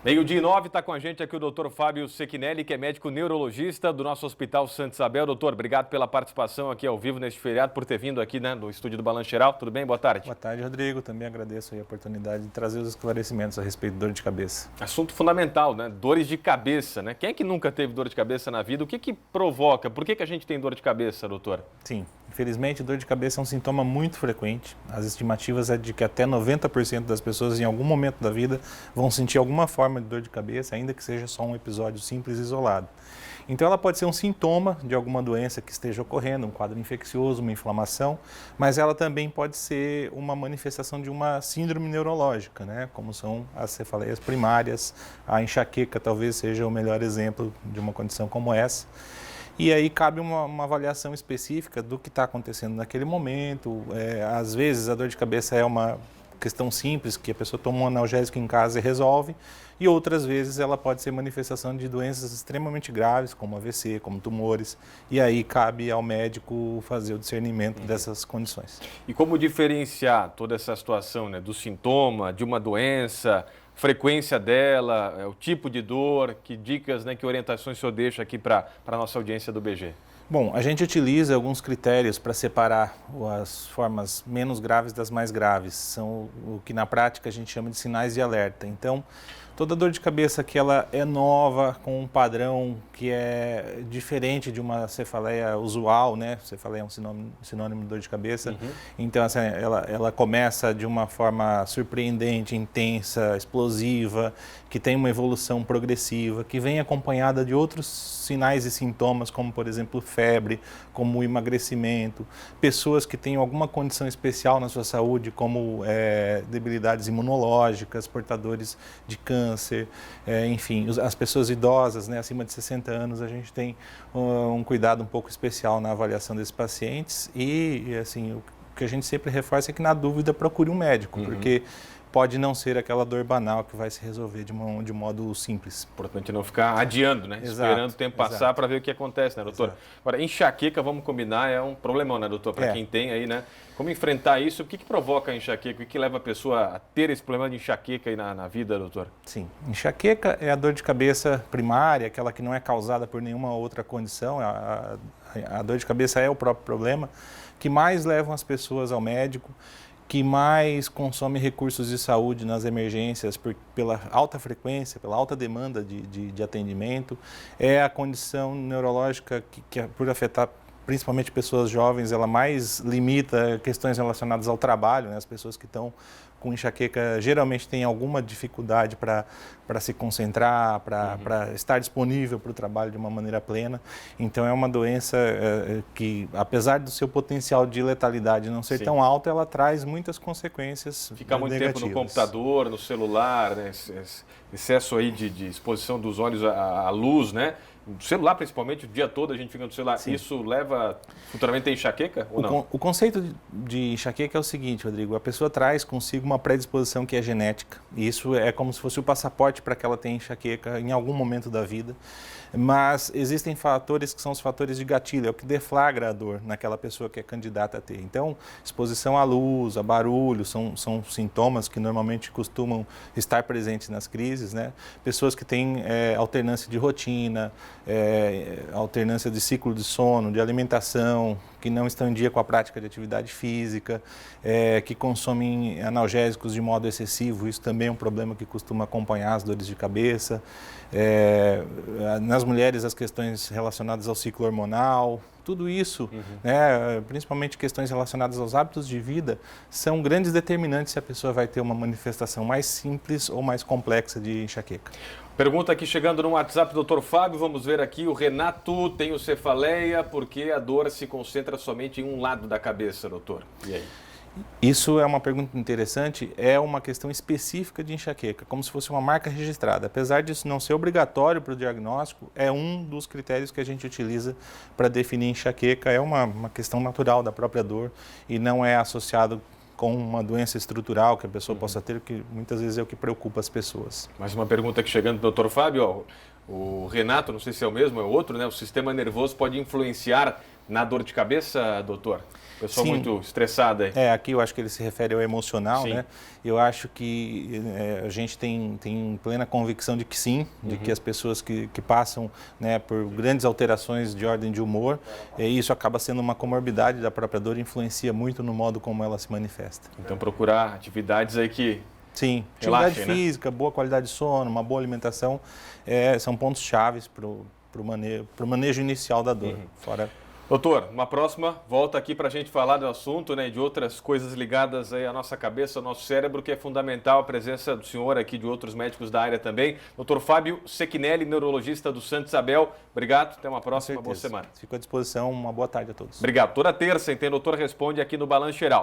Meio-dia e 9, está com a gente aqui o doutor Fábio Sechinelli, que é médico neurologista do nosso Hospital Santa Isabel. Doutor, obrigado pela participação aqui ao vivo neste feriado, por ter vindo aqui, né, no estúdio do Balanço Geral. Tudo bem? Boa tarde. Boa tarde, Rodrigo. Também agradeço a oportunidade de trazer os esclarecimentos a respeito de dor de cabeça. Assunto fundamental, né? Dores de cabeça, né? Quem é que nunca teve dor de cabeça na vida? O que provoca? Por que a gente tem dor de cabeça, doutor? Sim, infelizmente, dor de cabeça é um sintoma muito frequente. As estimativas é de que até 90% das pessoas, em algum momento da vida, vão sentir alguma forma de dor de cabeça, ainda que seja só um episódio simples e isolado. Então, ela pode ser um sintoma de alguma doença que esteja ocorrendo, um quadro infeccioso, uma inflamação, mas ela também pode ser uma manifestação de uma síndrome neurológica, né? Como são as cefaleias primárias, a enxaqueca talvez seja o melhor exemplo de uma condição como essa. E aí cabe uma avaliação específica do que está acontecendo naquele momento. Às vezes a dor de cabeça é uma questão simples, que a pessoa toma um analgésico em casa e resolve, e outras vezes ela pode ser manifestação de doenças extremamente graves, como AVC, como tumores, e aí cabe ao médico fazer o discernimento dessas condições. E como diferenciar toda essa situação, né, do sintoma, de uma doença, frequência dela, o tipo de dor, que dicas, né, que orientações o senhor deixa aqui para a nossa audiência do BG? Bom, a gente utiliza alguns critérios para separar as formas menos graves das mais graves. São o que na prática a gente chama de sinais de alerta. Então, toda dor de cabeça que ela é nova, com um padrão que é diferente de uma cefaleia usual, né? Cefaleia é um sinônimo de dor de cabeça. Então, assim, ela começa de uma forma surpreendente, intensa, explosiva, que tem uma evolução progressiva, que vem acompanhada de outros sinais e sintomas, como, por exemplo, febre, como emagrecimento, pessoas que têm alguma condição especial na sua saúde, como debilidades imunológicas, portadores de câncer, enfim, as pessoas idosas, né, acima de 60 anos, a gente tem um cuidado um pouco especial na avaliação desses pacientes e, assim, o que a gente sempre reforça é que, na dúvida, procure um médico, porque pode não ser aquela dor banal que vai se resolver de modo simples. Importante não ficar adiando, né? Exato, Esperando o tempo passar para ver o que acontece, né, doutor? Exato. Agora, enxaqueca, vamos combinar, é um problemão, né, doutor? Para quem tem aí, né? Como enfrentar isso? O que provoca a enxaqueca? O que leva a pessoa a ter esse problema de enxaqueca aí na vida, doutor? Sim, enxaqueca é a dor de cabeça primária, aquela que não é causada por nenhuma outra condição. A dor de cabeça é o próprio problema, que mais levam as pessoas ao médico, que mais consome recursos de saúde nas emergências pela alta frequência, pela alta demanda de atendimento. É a condição neurológica que por afetar principalmente pessoas jovens, ela mais limita questões relacionadas ao trabalho, né? As pessoas que estão com enxaqueca geralmente têm alguma dificuldade para se concentrar, para estar disponível para o trabalho de uma maneira plena. Então é uma doença que, apesar do seu potencial de letalidade não ser tão alto, ela traz muitas consequências Ficar muito negativas. tempo no computador, no celular, né? Excesso aí de exposição dos olhos à luz, né? O celular, principalmente, o dia todo a gente fica no celular. Sim. Isso leva futuramente a enxaqueca ou não? O conceito de enxaqueca é o seguinte, Rodrigo. A pessoa traz consigo uma predisposição que é genética. E isso é como se fosse o passaporte para que ela tenha enxaqueca em algum momento da vida. Mas existem fatores que são os fatores de gatilho, é o que deflagra a dor naquela pessoa que é candidata a ter. Então, exposição à luz, a barulho, são sintomas que normalmente costumam estar presentes nas crises, né? Pessoas que têm alternância de rotina, alternância de ciclo de sono, de alimentação, que não estão em dia com a prática de atividade física, que consomem analgésicos de modo excessivo, isso também é um problema que costuma acompanhar as dores de cabeça. Nas mulheres, as questões relacionadas ao ciclo hormonal, tudo isso, né, principalmente questões relacionadas aos hábitos de vida, são grandes determinantes se a pessoa vai ter uma manifestação mais simples ou mais complexa de enxaqueca. Pergunta aqui chegando no WhatsApp, doutor Fábio, vamos ver aqui, o Renato tem cefaleia porque a dor se concentra somente em um lado da cabeça, doutor. E aí? Isso é uma pergunta interessante, é uma questão específica de enxaqueca, como se fosse uma marca registrada. Apesar disso não ser obrigatório para o diagnóstico, é um dos critérios que a gente utiliza para definir enxaqueca. É uma questão natural da própria dor e não é associado com uma doença estrutural que a pessoa possa ter, que muitas vezes é o que preocupa as pessoas. Mais uma pergunta aqui chegando, doutor Fábio. O Renato, não sei se é o mesmo, é outro, né? O sistema nervoso pode influenciar na dor de cabeça, doutor? Pessoa Sim. muito estressada aí. Aqui eu acho que ele se refere ao emocional, Sim. né? Eu acho que a gente tem plena convicção de que sim, de que as pessoas que passam, né, por grandes alterações de ordem de humor, isso acaba sendo uma comorbidade da própria dor e influencia muito no modo como ela se manifesta. Então procurar atividades aí que Sim, relaxem, atividade física, boa qualidade de sono, uma boa alimentação, são pontos chaves para o manejo inicial da dor. Fora... Doutor, uma próxima volta aqui para a gente falar do assunto, né, de outras coisas ligadas aí à nossa cabeça, ao nosso cérebro, que é fundamental a presença do senhor aqui, de outros médicos da área também. Doutor Fábio Sechinelli, neurologista do Santa Isabel. Obrigado, até uma próxima, boa semana. Fico à disposição, uma boa tarde a todos. Obrigado. Toda terça, tem Doutor Responde aqui no Balanço Geral.